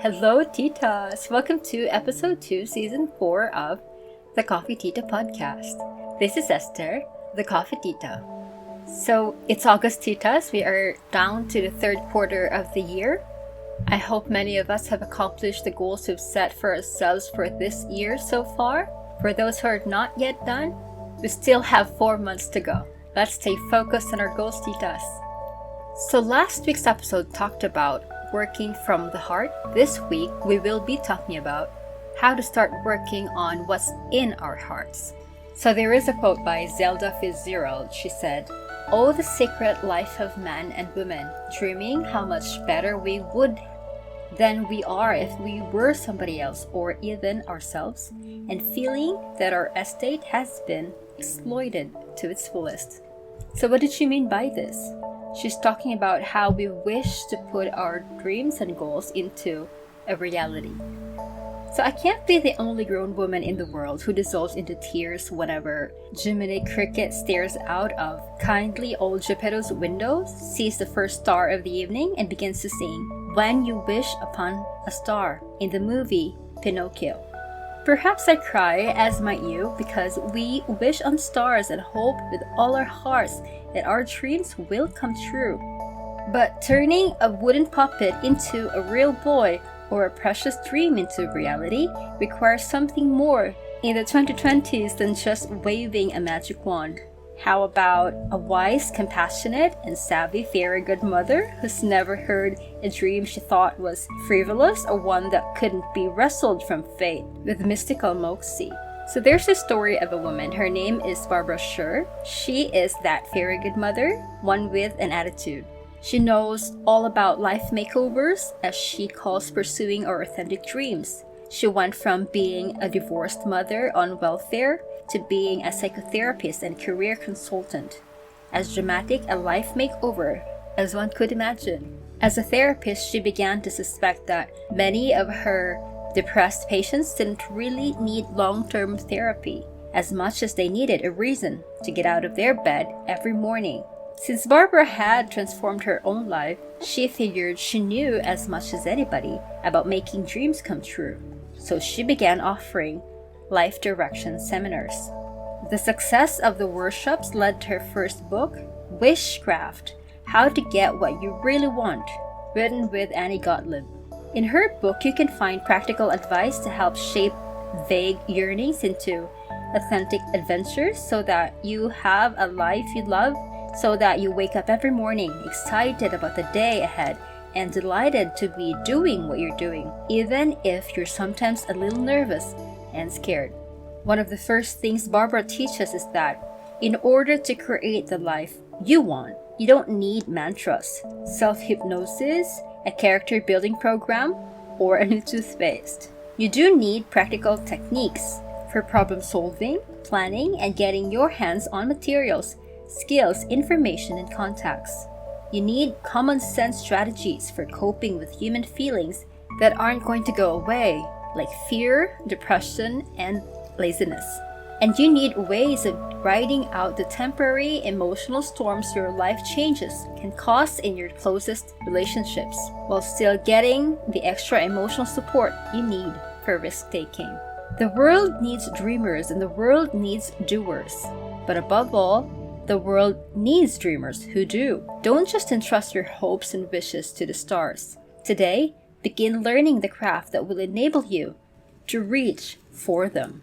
Hello, Titas! Welcome to episode 2, season 4 of the Coffee Tita podcast. This is Esther, the Coffee Tita. So, it's August, Titas. We are down to the third quarter of the year. I hope many of us have accomplished the goals we've set for ourselves for this year so far. For those who are not yet done, we still have 4 months to go. Let's stay focused on our goals, Titas. So last week's episode talked about working from the heart. This week, we will be talking about how to start working on what's in our hearts. So there is a quote by Zelda Fitzgerald. She said, "Oh, the secret life of man and woman, dreaming how much better we would than we are if we were somebody else or even ourselves, and feeling that our estate has been exploited to its fullest." So what did she mean by this? She's talking about how we wish to put our dreams and goals into a reality. So I can't be the only grown woman in the world who dissolves into tears whenever Jiminy Cricket stares out of kindly old Geppetto's window, sees the first star of the evening, and begins to sing "When You Wish Upon a Star" in the movie Pinocchio. Perhaps I cry, as might you, because we wish on stars and hope with all our hearts that our dreams will come true. But turning a wooden puppet into a real boy or a precious dream into reality requires something more in the 2020s than just waving a magic wand. How about a wise, compassionate, and savvy fairy godmother who's never heard a dream she thought was frivolous or one that couldn't be wrestled from fate with mystical moxie? So there's a story of a woman. Her name is Barbara Sher. She is that fairy godmother, one with an attitude. She knows all about life makeovers, as she calls pursuing our authentic dreams. She went from being a divorced mother on welfare to being a psychotherapist and career consultant. As dramatic a life makeover as one could imagine. As a therapist, she began to suspect that many of her depressed patients didn't really need long-term therapy as much as they needed a reason to get out of their bed every morning. Since Barbara had transformed her own life, she figured she knew as much as anybody about making dreams come true. So she began offering life direction seminars. The success of the workshops led to her first book, Wishcraft: How to Get What You Really Want, written with Annie Gottlieb. In her book, you can find practical advice to help shape vague yearnings into authentic adventures so that you have a life you love, so that you wake up every morning excited about the day ahead and delighted to be doing what you're doing, even if you're sometimes a little nervous and scared. One of the first things Barbara teaches is that in order to create the life you want, you don't need mantras, self-hypnosis, a character building program, or a new toothpaste. You do need practical techniques for problem solving, planning, and getting your hands on materials, skills, information, and contacts. You need common sense strategies for coping with human feelings that aren't going to go away, like fear, depression, and laziness. And you need ways of riding out the temporary emotional storms your life changes can cause in your closest relationships, while still getting the extra emotional support you need for risk-taking. The world needs dreamers and the world needs doers. But above all, the world needs dreamers who do. Don't just entrust your hopes and wishes to the stars. Today, begin learning the craft that will enable you to reach for them.